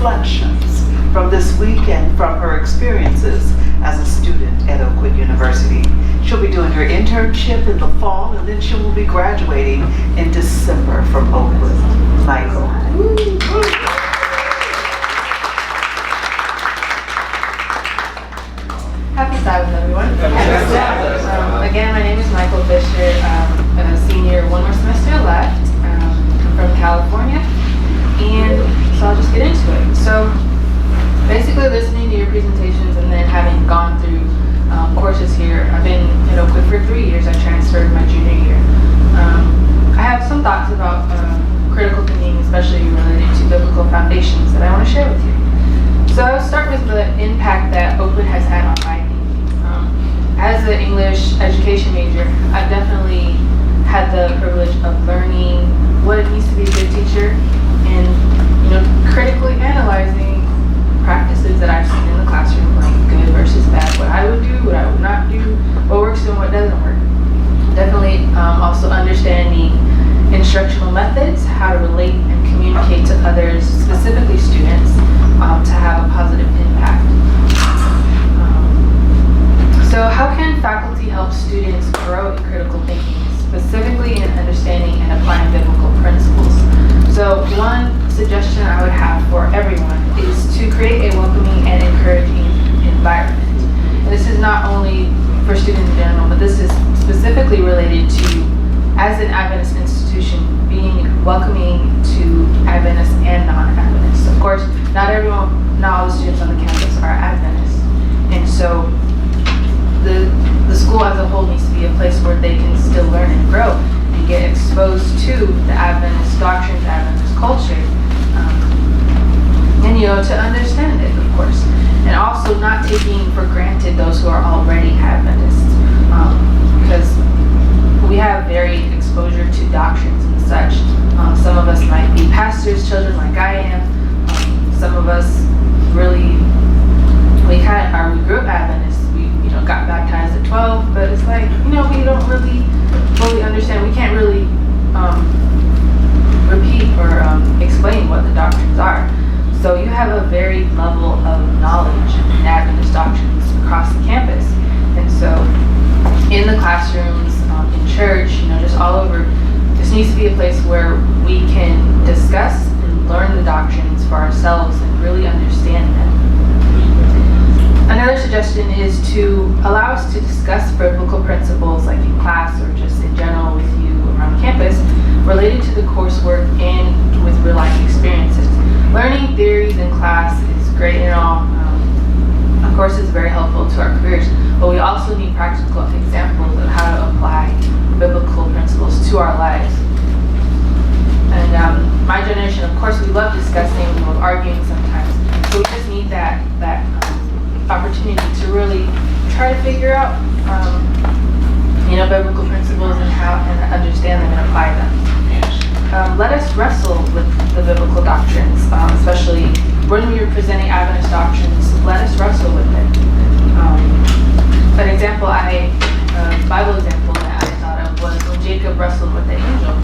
reflections from this weekend from her experiences as a student at Oakwood University. She'll be doing her internship in the fall, and then she will be graduating in December from Oakwood. Michael. Happy Sabbath, everyone. Happy Sabbath. Again, my name is Michael Fisher. I'm a senior, one more semester left. I'm from California, and so I'll just get into it. So basically listening to your presentations and then having gone through courses here, I've been at Oakwood for 3 years. I transferred my junior year. I have some thoughts about critical thinking, especially related to biblical foundations, that I want to share with you. So I'll start with the impact that Oakwood has had on my thinking. As an English education major, I've definitely had the privilege of learning what it means to be a good teacher and, critically analyzing practices that I've seen in the classroom, like good versus bad, what I would do, what I would not do, what works and what doesn't work. Definitely also understanding instructional methods, how to relate and communicate to others, specifically students, to have a positive impact. So how can faculty help students grow in critical thinking, specifically in understanding and applying biblical principles? So one suggestion I would have for everyone is to create a welcoming and encouraging environment. And this is not only for students in general, but this is specifically related to, as an Adventist institution, being welcoming to Adventists and non-Adventists. Of course, not all the students on the campus are Adventists. And so the school as a whole needs to be a place where they can still learn and grow and get exposed to the Adventist doctrines, Adventist culture, and to understand it, of course. And also not taking for granted those who are already Adventists, because we have varied exposure to doctrines and such. Some of us might be pastors' children like I am. Some of us really, we grew up Adventists. We got baptized at 12, but it's like, we don't really fully understand. We can't really repeat or explain what the doctrines are. So you have a varied level of knowledge in Adventist doctrines across the campus. And so in the classrooms, in church, just all over, this needs to be a place where we can discuss and learn the doctrines for ourselves and really understand them. Another suggestion is to allow us to discuss biblical principles, like in class or just in general with you around campus, related to the coursework and with real life experiences. Learning theories in class is great and all. Of course, it's very helpful to our careers, but we also need practical examples of how to apply biblical principles to our lives. And my generation, of course, we love discussing, we love arguing sometimes, so we just need that opportunity to really try to figure out, biblical principles and understand them and apply them. Let us wrestle with the biblical doctrines, especially when we are presenting Adventist doctrines. Let us wrestle with it. An example, Bible example that I thought of was when Jacob wrestled with the angel.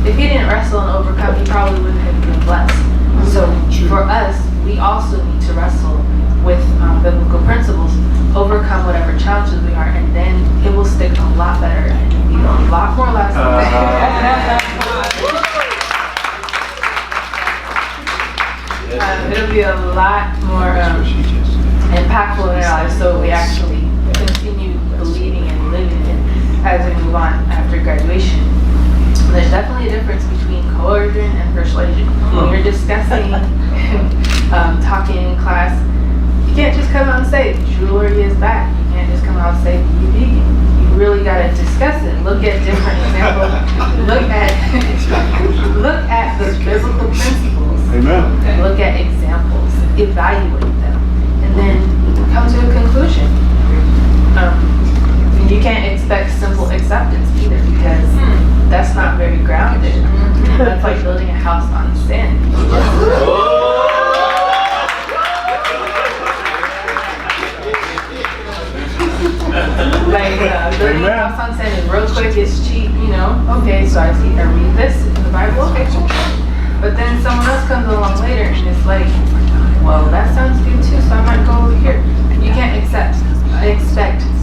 If he didn't wrestle and overcome, he probably wouldn't have been blessed. So for us, we also need to wrestle with biblical principles, overcome whatever challenges we are, and then it will stick a lot better and be a lot more lasting. It'll be a lot more impactful in our lives, so we actually continue believing and living it as we move on after graduation. There's definitely a difference between coercion and persuasion. When you're discussing and talking in class, you can't just come out and say, jewelry is back. You can't just come out and say, be vegan. You really got to discuss it. Look at different examples. look at the biblical principles. Amen. Look at examples. Evaluate them. And then come to a conclusion. You can't expect simple acceptance either, because that's not very grounded. That's like building a house on sand. Building a house on sand is real quick, it's cheap, Okay, so I read this in the Bible, okay, cool. But then someone else comes along later and it's like, well, that sounds good too, so I might go over here. You can't expect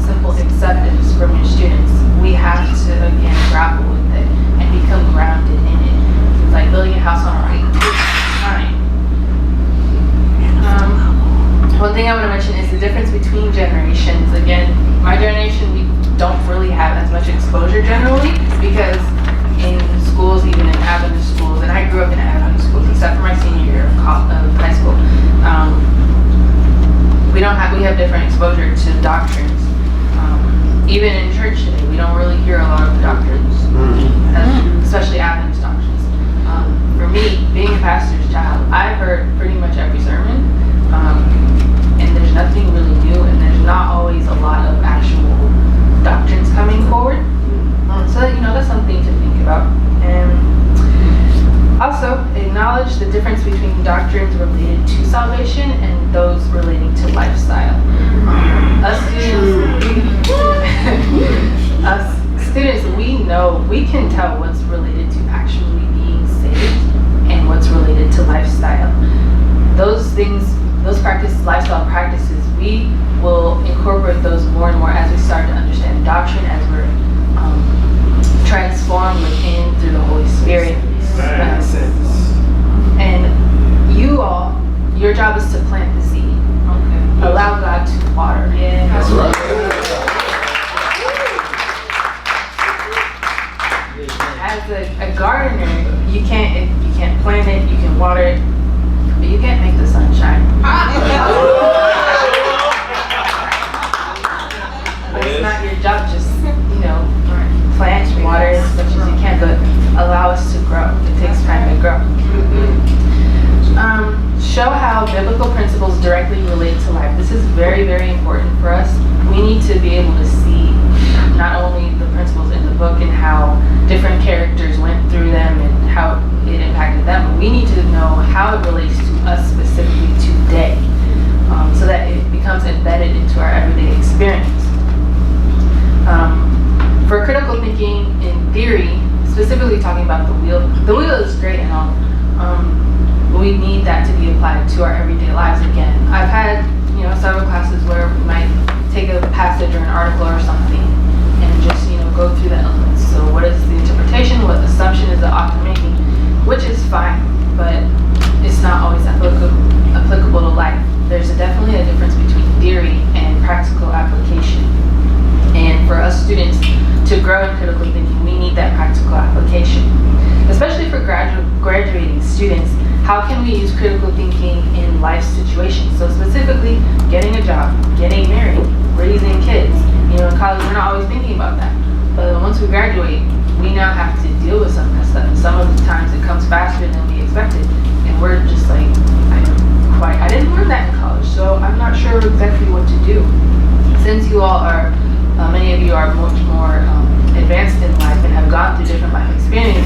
simple acceptance from your students. We have to, again, grapple with it and become grounded in it. It's like building a house on a rock. It takes time. One thing I want to mention is the difference between generations. Again, my generation, we don't really have as much exposure generally because in schools, even in Adventist schools, and I grew up in Adventist schools except for my senior year of high school, we have different exposure to doctrines. Even in church today, we don't really hear a lot of the doctrines, especially Adventist doctrines. For me, being a pastor's child, I've heard pretty much every sermon, and there's nothing really new, and there's not always a lot of actual doctrines coming forward. So that's something to think about. And also, acknowledge the difference between doctrines related to salvation and those relating to lifestyle. Us students, we can tell what's related to actually being saved and what's related to lifestyle. Those things, lifestyle practices, we will incorporate those more and more as we start to understand doctrine, as we're transformed within through the Holy Spirit. And your job is to plant the seed. Okay. Allow God to water. Yeah. That's right. As a gardener, you can't plant it, you can water it, but you can't make the sun shine. But it's not your job, just plant, water as much as you can, but allow us to grow. It takes time to grow. Show how biblical principles directly relate to life. This is very, very important for us. We need to be able to see not only the principles in the book and how different characters went through them and how it impacted them, but we need to know how it relates to us specifically today, so that it becomes embedded into our everyday experience. For critical thinking in theory, specifically talking about the wheel is great and all. We need that to be applied to our everyday lives again. I've had, several classes where we might take a passage or an article or something and just, go through the elements. So what is the interpretation? What assumption is the author making? Which is fine, but it's not always applicable to life. There's definitely a difference between theory and practical application. And for us students to grow in critical thinking, we need that practical application. Especially for graduating students, how can we use critical thinking in life situations? So specifically, getting a job, getting married, raising kids. In college, we're not always thinking about that. But once we graduate, we now have to deal with some of that stuff. And some of the times it comes faster than we expected. And we're just like, I didn't learn that in college, so I'm not sure exactly what to do. Since you all are, many of you are much more advanced in life and have gone through different life experiences.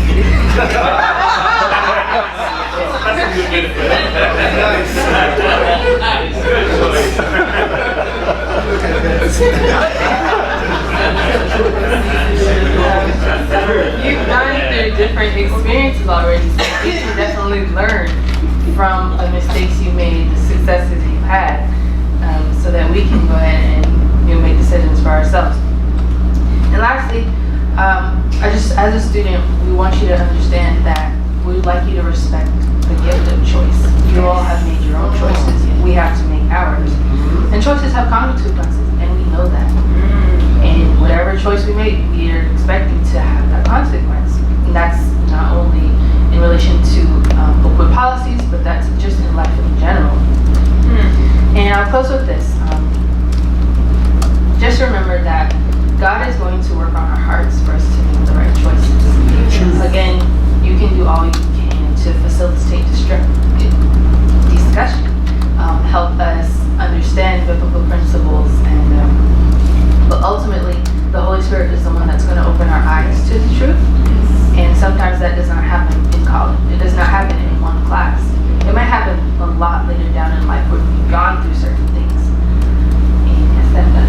You've gone through different experiences already, so you can definitely learn from the mistakes you made, the successes you've had, so that we can go ahead and make decisions for ourselves. And lastly, as a student, we want you to understand that we would like you to respect the gift of choice. You all have made your own choices, and we have to make ours. And choices have consequences, and we know that. And whatever choice we make, we are expecting to have that consequence. And that's not only in relation to Oakwood policies, but that's just in life in general. And I'll close with this. Just remember that God is going to work on our hearts for us to make the right choices. Again, you can do all you can to facilitate discussion, help us understand biblical principles, and but ultimately, the Holy Spirit is the one that's going to open our eyes to the truth. And sometimes that does not happen in college. It does not happen in one class. It might happen a lot later down in life where we've gone through certain things. And that's that.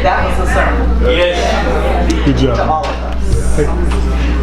That was a sermon Yes. Good to job. all of us.